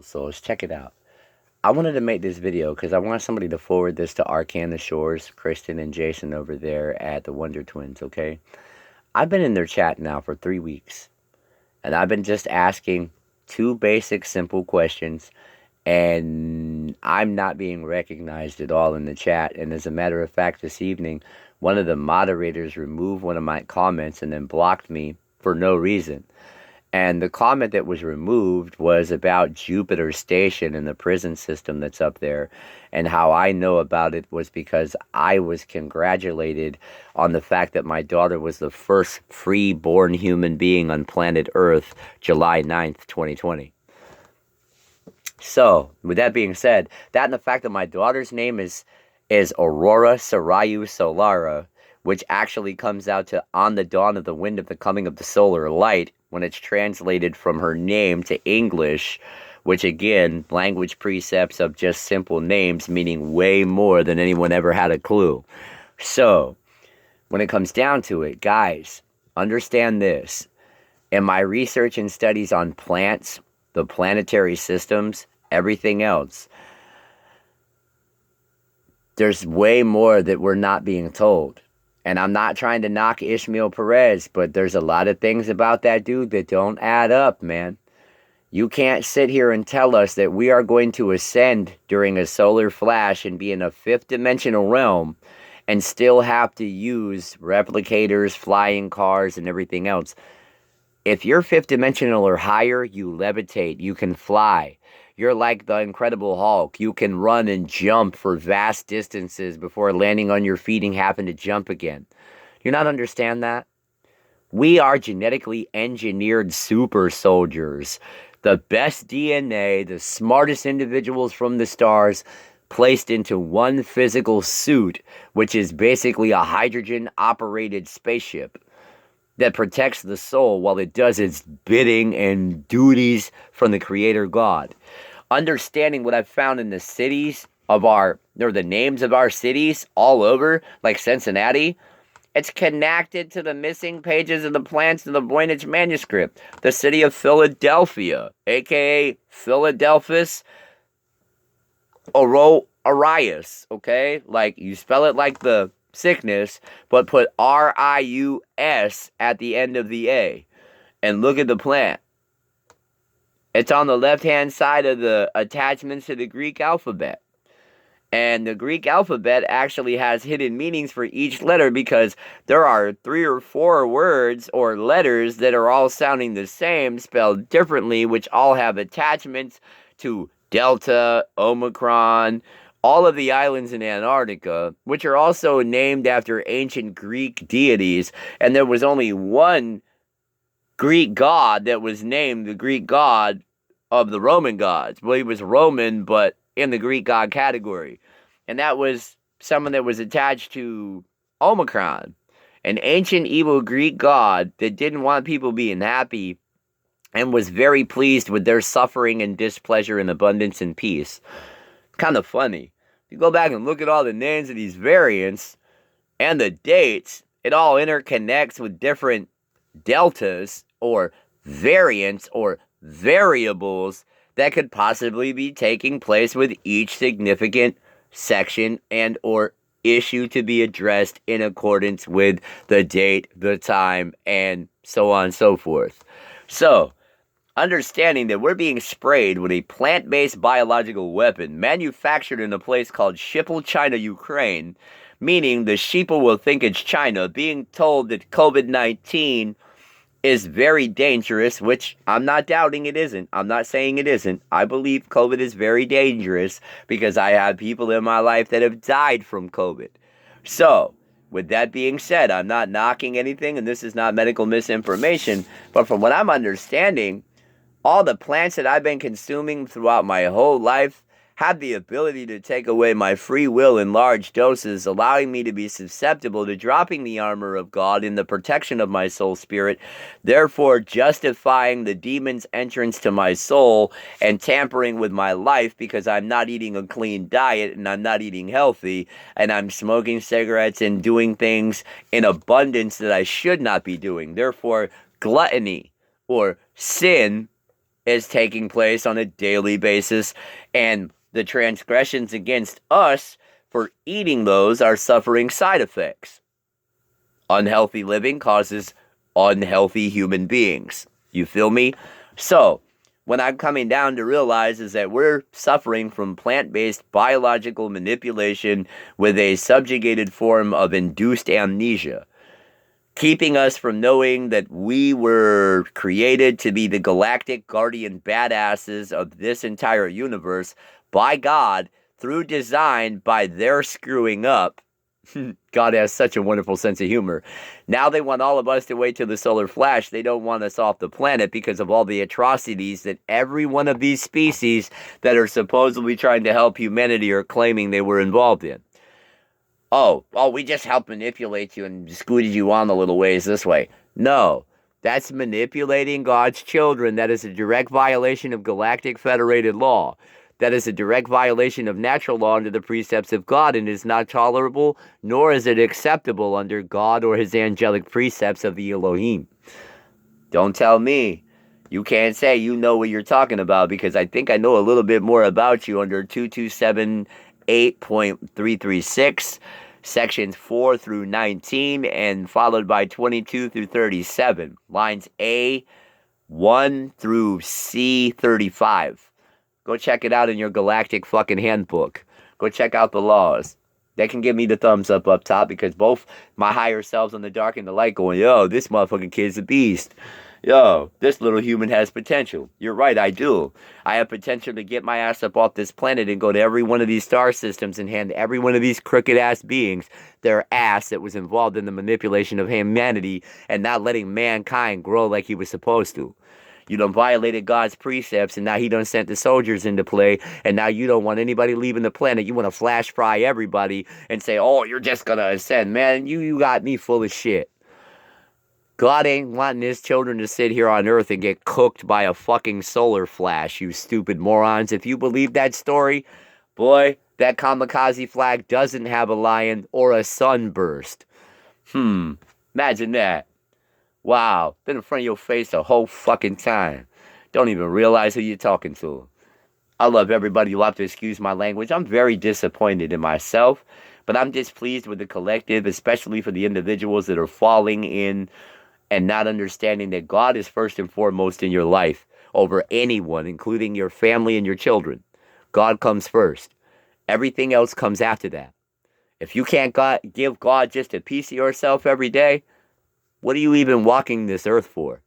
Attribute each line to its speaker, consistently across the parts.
Speaker 1: beautiful souls. Check it out. I wanted to make this video because I want somebody to forward this to Arcan the Shores, Kristen and Jason over there at the Wonder Twins, okay? I've been in their chat now for 3 weeks, and I've been just asking two basic, simple questions, and I'm not being recognized at all in the chat. And as a matter of fact, this evening, one of the moderators removed one of my comments and then blocked me for no reason. And the comment that was removed was about Jupiter Station and the prison system that's up there. And how I know about it was because I was congratulated on the fact that my daughter was the first free-born human being on planet Earth, July 9th, 2020. So, with that being said, that and the fact that my daughter's name is Aurora Sarayu Solara, which actually comes out to on the dawn of the wind of the coming of the solar light, when it's translated from her name to English, which again, language precepts of just simple names meaning way more than anyone ever had a clue. So, when it comes down to it, guys, understand this. In my research and studies on plants, the planetary systems, everything else, there's way more that we're not being told. And I'm not trying to knock Ishmael Perez, but there's a lot of things about that dude that don't add up, man. You can't sit here and tell us that we are going to ascend during a solar flash and be in a fifth dimensional realm and still have to use replicators, flying cars, and everything else. If you're fifth dimensional or higher, you levitate, you can fly. You're like the Incredible Hulk. You can run and jump for vast distances before landing on your feet and having to jump again. You not understand that? We are genetically engineered super soldiers. The best DNA, the smartest individuals from the stars, placed into one physical suit, which is basically a hydrogen-operated spaceship that protects the soul while it does its bidding and duties from the Creator God. Understanding what I've found in the cities of or the names of our cities all over, like Cincinnati, it's connected to the missing pages of the plants in the Voynich manuscript. The city of Philadelphia, aka Philadelphus Arius, okay? Like, you spell it like the sickness, but put R-I-U-S at the end of the A. And look at the plant. It's on the left-hand side of the attachments to the Greek alphabet. And the Greek alphabet actually has hidden meanings for each letter because there are 3 or 4 words or letters that are all sounding the same, spelled differently, which all have attachments to Delta, Omicron, all of the islands in Antarctica, which are also named after ancient Greek deities. And there was only one Greek god that was named the Greek god of the Roman gods. Well, he was Roman, but in the Greek god category. And that was someone that was attached to Omicron, an ancient evil Greek god that didn't want people being happy and was very pleased with their suffering and displeasure and abundance and peace. Kind of funny. If you go back and look at all the names of these variants and the dates, it all interconnects with different deltas or variants or variables that could possibly be taking place with each significant section and or issue to be addressed in accordance with the date, the time, and so on and so forth. So, understanding that we're being sprayed with a plant-based biological weapon manufactured in a place called Shipple, China, Ukraine, meaning the sheeple will think it's China, being told that COVID-19 is very dangerous, which I'm not doubting it isn't. I'm not saying it isn't. I believe COVID is very dangerous because I have people in my life that have died from COVID. So, with that being said, I'm not knocking anything, and this is not medical misinformation, but from what I'm understanding, all the plants that I've been consuming throughout my whole life have the ability to take away my free will in large doses, allowing me to be susceptible to dropping the armor of God in the protection of my soul spirit, therefore justifying the demon's entrance to my soul and tampering with my life because I'm not eating a clean diet and I'm not eating healthy and I'm smoking cigarettes and doing things in abundance that I should not be doing. Therefore, gluttony or sin is taking place on a daily basis, and the transgressions against us for eating those are suffering side effects. Unhealthy living causes unhealthy human beings. You feel me? So, what I'm coming down to realize is that we're suffering from plant-based biological manipulation with a subjugated form of induced amnesia, keeping us from knowing that we were created to be the galactic guardian badasses of this entire universe by God through design by their screwing up. God has such a wonderful sense of humor. Now they want all of us to wait till the solar flash. They don't want us off the planet because of all the atrocities that every one of these species that are supposedly trying to help humanity are claiming they were involved in. Oh, we just helped manipulate you and scooted you on a little ways this way. No, that's manipulating God's children. That is a direct violation of galactic federated law. That is a direct violation of natural law under the precepts of God, and is not tolerable, nor is it acceptable under God or his angelic precepts of the Elohim. Don't tell me. You can't say you know what you're talking about, because I think I know a little bit more about you under 2278.336, sections 4 through 19, and followed by 22 through 37, lines A 1 through C 35. Go check it out in your galactic fucking handbook. Go check out the laws. That can give me the thumbs up top, because both my higher selves on the dark and the light going, yo, this motherfucking kid's a beast. Yo, this little human has potential. You're right, I do. I have potential to get my ass up off this planet and go to every one of these star systems and hand every one of these crooked ass beings their ass that was involved in the manipulation of humanity and not letting mankind grow like he was supposed to. You done violated God's precepts, and now he done sent the soldiers into play, and now you don't want anybody leaving the planet. You want to flash fry everybody and say, oh, you're just gonna ascend. Man, you got me full of shit. God ain't wanting his children to sit here on earth and get cooked by a fucking solar flash, you stupid morons. If you believe that story, boy, that kamikaze flag doesn't have a lion or a sunburst. Imagine that. Wow, been in front of your face the whole fucking time. Don't even realize who you're talking to. I love everybody. You'll have to excuse my language. I'm very disappointed in myself, but I'm displeased with the collective, especially for the individuals that are falling in and not understanding that God is first and foremost in your life over anyone, including your family and your children. God comes first. Everything else comes after that. If you can't give God just a piece of yourself every day, what are you even walking this earth for?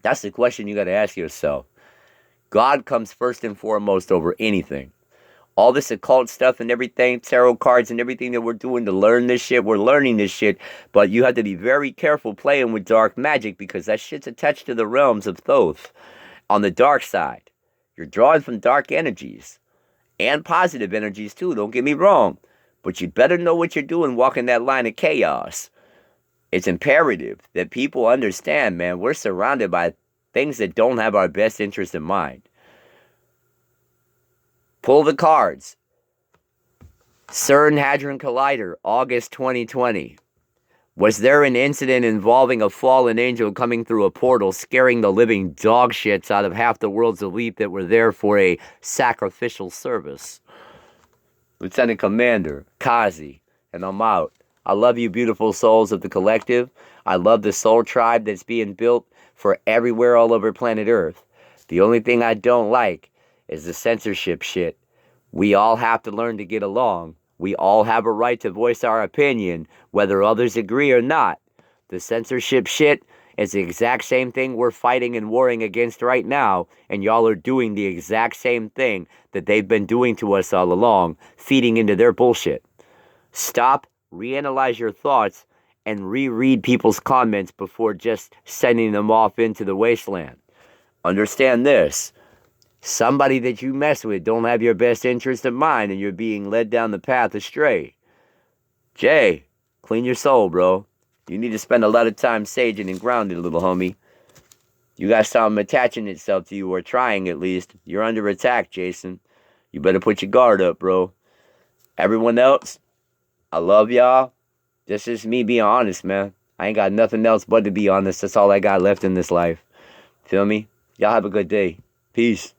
Speaker 1: That's the question you got to ask yourself. God comes first and foremost over anything. All this occult stuff and everything, tarot cards and everything that we're doing to learn this shit, we're learning this shit, but you have to be very careful playing with dark magic, because that shit's attached to the realms of Thoth. On the dark side, you're drawing from dark energies and positive energies too, don't get me wrong, but you better know what you're doing walking that line of chaos. It's imperative that people understand, man, we're surrounded by things that don't have our best interest in mind. Pull the cards. CERN Hadron Collider, August 2020. Was there an incident involving a fallen angel coming through a portal, scaring the living dog shits out of half the world's elite that were there for a sacrificial service? Lieutenant Commander Kazi, and I'm out. I love you, beautiful souls of the collective. I love the soul tribe that's being built for everywhere all over planet Earth. The only thing I don't like is the censorship shit. We all have to learn to get along. We all have a right to voice our opinion, whether others agree or not. The censorship shit is the exact same thing we're fighting and warring against right now, and y'all are doing the exact same thing that they've been doing to us all along, feeding into their bullshit. Stop, reanalyze your thoughts, and reread people's comments before just sending them off into the wasteland. Understand this. Somebody that you mess with don't have your best interest in mind, and you're being led down the path astray. Jay, clean your soul, bro. You need to spend a lot of time saging and grounded, little homie. You got something attaching itself to you, or trying at least. You're under attack, Jason. You better put your guard up, bro. Everyone else, I love y'all. This is me being honest, man. I ain't got nothing else but to be honest. That's all I got left in this life. Feel me? Y'all have a good day. Peace.